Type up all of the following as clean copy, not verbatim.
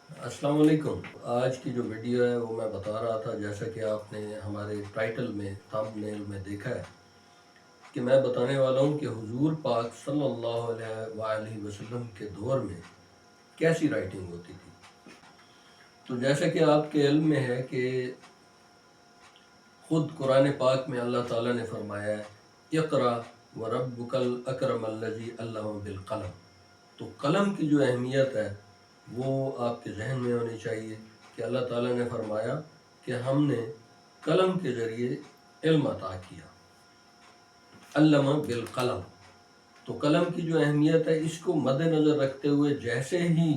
السلام علیکم۔ آج کی جو ویڈیو ہے وہ میں بتا رہا تھا، جیسا کہ آپ نے ہمارے ٹائٹل میں تھمب نیل میں دیکھا ہے کہ میں بتانے والا ہوں کہ حضور پاک صلی اللہ علیہ وآلہ وسلم کے دور میں کیسی رائٹنگ ہوتی تھی۔ تو جیسا کہ آپ کے علم میں ہے کہ خود قرآن پاک میں اللہ تعالیٰ نے فرمایا ہے اقرا وربک الاکرم الذی علم بالقلم۔ تو قلم کی جو اہمیت ہے وہ آپ کے ذہن میں ہونی چاہیے کہ اللہ تعالیٰ نے فرمایا کہ ہم نے قلم کے ذریعے علم عطا کیا، علم بالقلم۔ تو قلم کی جو اہمیت ہے اس کو مد نظر رکھتے ہوئے جیسے ہی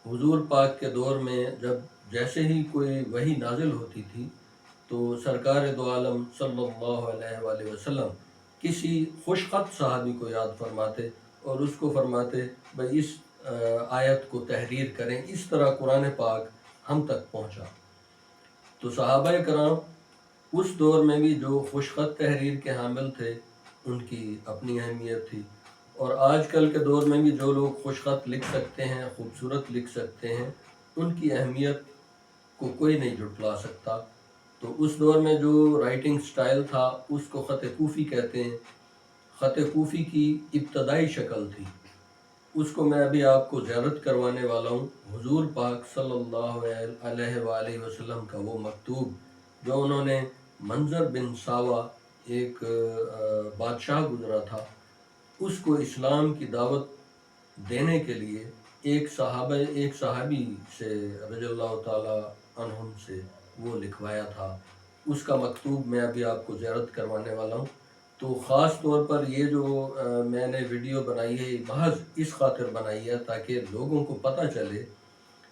حضور پاک کے دور میں جیسے ہی کوئی وحی نازل ہوتی تھی تو سرکار دو عالم صلی اللہ علیہ وآلہ وسلم کسی خوش خط صحابی کو یاد فرماتے اور اس کو فرماتے بھائی اس آیت کو تحریر کریں، اس طرح قرآن پاک ہم تک پہنچا۔ تو صحابہ کرام اس دور میں بھی جو خوش خط تحریر کے حامل تھے ان کی اپنی اہمیت تھی، اور آج کل کے دور میں بھی جو لوگ خوش خط لکھ سکتے ہیں، خوبصورت لکھ سکتے ہیں، ان کی اہمیت کو کوئی نہیں جھٹلا سکتا۔ تو اس دور میں جو رائٹنگ سٹائل تھا اس کو خط کوفی کہتے ہیں۔ خط کوفی کی ابتدائی شکل تھی، اس کو میں ابھی آپ کو زیارت کروانے والا ہوں۔ حضور پاک صلی اللہ علیہ وآلہ وسلم کا وہ مکتوب جو انہوں نے منظر بن ساوا ایک بادشاہ گزرا تھا، اس کو اسلام کی دعوت دینے کے لیے ایک صحابی سے رضی اللہ تعالی عنہم سے وہ لکھوایا تھا، اس کا مکتوب میں ابھی آپ کو زیارت کروانے والا ہوں۔ تو خاص طور پر یہ جو میں نے ویڈیو بنائی ہے یہ محض اس خاطر بنائی ہے تاکہ لوگوں کو پتہ چلے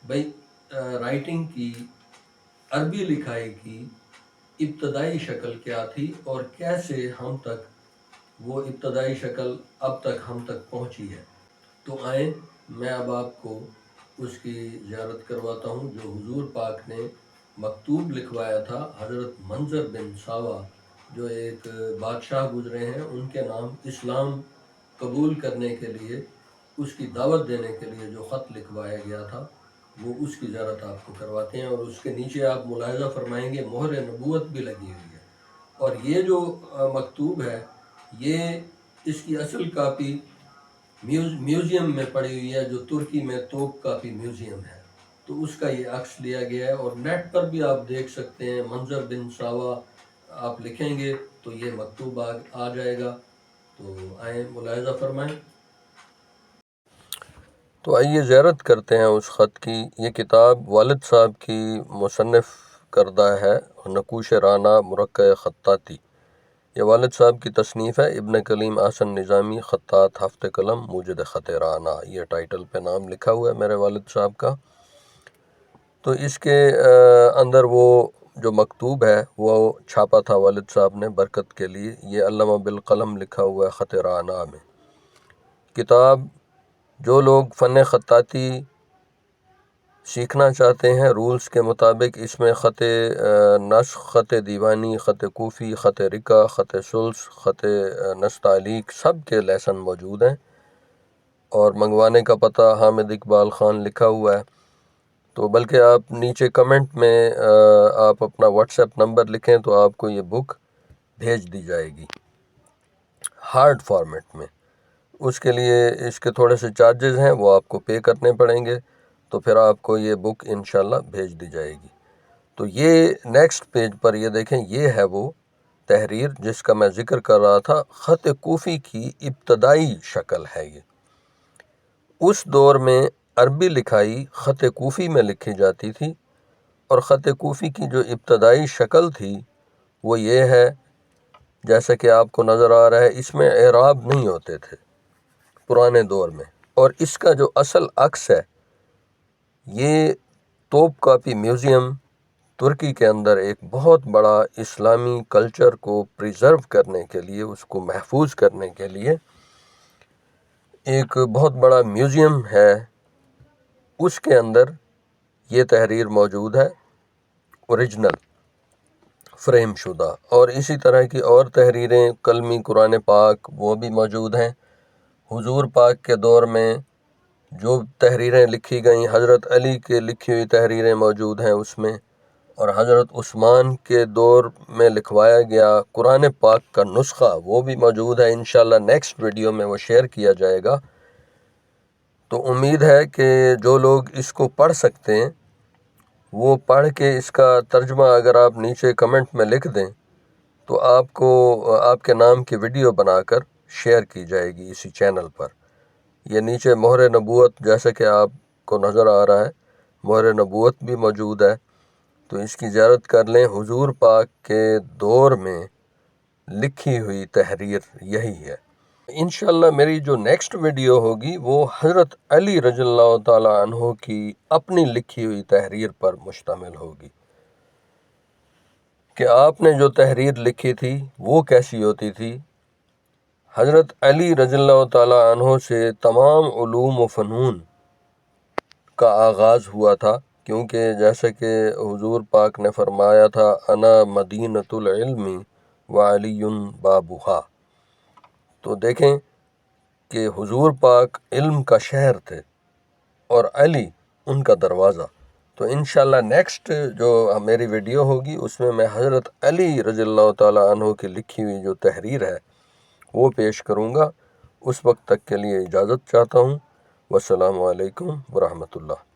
بھئی رائٹنگ کی، عربی لکھائی کی ابتدائی شکل کیا تھی اور کیسے ہم تک وہ ابتدائی شکل اب تک ہم تک پہنچی ہے۔ تو آئیں میں اب آپ کو اس کی زیارت کرواتا ہوں جو حضور پاک نے مکتوب لکھوایا تھا حضرت منظر بن ساوا جو ایک بادشاہ گزرے ہیں، ان کے نام اسلام قبول کرنے کے لیے، اس کی دعوت دینے کے لیے جو خط لکھوایا گیا تھا وہ اس کی زیارت آپ کو کرواتے ہیں، اور اس کے نیچے آپ ملاحظہ فرمائیں گے مہر نبوت بھی لگی ہوئی ہے۔ اور یہ جو مکتوب ہے یہ اس کی اصل کاپی میوزیم میں پڑی ہوئی ہے جو ترکی میں توپ کاپی میوزیم ہے، تو اس کا یہ عکس لیا گیا ہے، اور نیٹ پر بھی آپ دیکھ سکتے ہیں منظر بن ساوا آپ لکھیں گے تو یہ مکتوب آ جائے گا۔ تو آئیں ملاحظہ فرمائیں۔ تو آئیے زیارت کرتے ہیں اس خط کی۔ یہ کتاب والد صاحب کی مصنف کردہ ہے، نقوش رانا مرقع خطاطی۔ یہ والد صاحب کی تصنیف ہے، ابن کلیم احسن نظامی خطاط ہفت قلم موجد خط رانا، یہ ٹائٹل پہ نام لکھا ہوا ہے میرے والد صاحب کا۔ تو اس کے اندر وہ جو مکتوب ہے وہ چھاپا تھا والد صاحب نے برکت کے لیے، یہ علامہ بالقلم لکھا ہوا ہے خط رانا میں۔ کتاب جو لوگ فن خطاطی سیکھنا چاہتے ہیں رولز کے مطابق، اس میں خط نسخ، خط دیوانی، خط کوفی، خط رقہ، خط ثلث، خط نستعلیق سب کے لیسن موجود ہیں، اور منگوانے کا پتہ حامد اقبال خان لکھا ہوا ہے۔ تو بلکہ آپ نیچے کمنٹ میں آپ اپنا واٹس ایپ نمبر لکھیں تو آپ کو یہ بک بھیج دی جائے گی ہارڈ فارمیٹ میں۔ اس کے لیے اس کے تھوڑے سے چارجز ہیں، وہ آپ کو پے کرنے پڑیں گے، تو پھر آپ کو یہ بک انشاءاللہ بھیج دی جائے گی۔ تو یہ نیکسٹ پیج پر یہ دیکھیں، یہ ہے وہ تحریر جس کا میں ذکر کر رہا تھا، خط کوفی کی ابتدائی شکل ہے یہ۔ اس دور میں عربی لکھائی خط کوفی میں لکھی جاتی تھی، اور خط کوفی کی جو ابتدائی شکل تھی وہ یہ ہے جیسا کہ آپ کو نظر آ رہا ہے، اس میں اعراب نہیں ہوتے تھے پرانے دور میں، اور اس کا جو اصل عکس ہے یہ توپ کاپی میوزیم ترکی کے اندر ایک بہت بڑا اسلامی کلچر کو پریزرو کرنے کے لیے، اس کو محفوظ کرنے کے لیے ایک بہت بڑا میوزیم ہے، اس کے اندر یہ تحریر موجود ہے اوریجنل فریم شدہ، اور اسی طرح کی اور تحریریں کلمی قرآن پاک وہ بھی موجود ہیں۔ حضور پاک کے دور میں جو تحریریں لکھی گئیں حضرت علی کے لکھی ہوئی تحریریں موجود ہیں اس میں، اور حضرت عثمان کے دور میں لکھوایا گیا قرآن پاک کا نسخہ وہ بھی موجود ہے۔ انشاءاللہ نیکسٹ ویڈیو میں وہ شیئر کیا جائے گا۔ تو امید ہے کہ جو لوگ اس کو پڑھ سکتے ہیں وہ پڑھ کے اس کا ترجمہ اگر آپ نیچے کمنٹ میں لکھ دیں تو آپ کو آپ کے نام کی ویڈیو بنا کر شیئر کی جائے گی اسی چینل پر۔ یہ نیچے مہر نبوت جیسے کہ آپ کو نظر آ رہا ہے، مہر نبوت بھی موجود ہے، تو اس کی زیارت کر لیں۔ حضور پاک کے دور میں لکھی ہوئی تحریر یہی ہے۔ انشاءاللہ میری جو نیکسٹ ویڈیو ہوگی وہ حضرت علی رضی اللہ تعالی عنہ کی اپنی لکھی ہوئی تحریر پر مشتمل ہوگی کہ آپ نے جو تحریر لکھی تھی وہ کیسی ہوتی تھی۔ حضرت علی رضی اللہ تعالی عنہ سے تمام علوم و فنون کا آغاز ہوا تھا، کیونکہ جیسے کہ حضور پاک نے فرمایا تھا انا مدینۃ العلم وعلی بابھا۔ تو دیکھیں کہ حضور پاک علم کا شہر تھے اور علی ان کا دروازہ۔ تو انشاءاللہ نیکسٹ جو میری ویڈیو ہوگی اس میں حضرت علی رضی اللہ تعالی عنہ کی لکھی ہوئی جو تحریر ہے وہ پیش کروں گا۔ اس وقت تک کے لیے اجازت چاہتا ہوں۔ والسلام علیکم ورحمۃ اللہ۔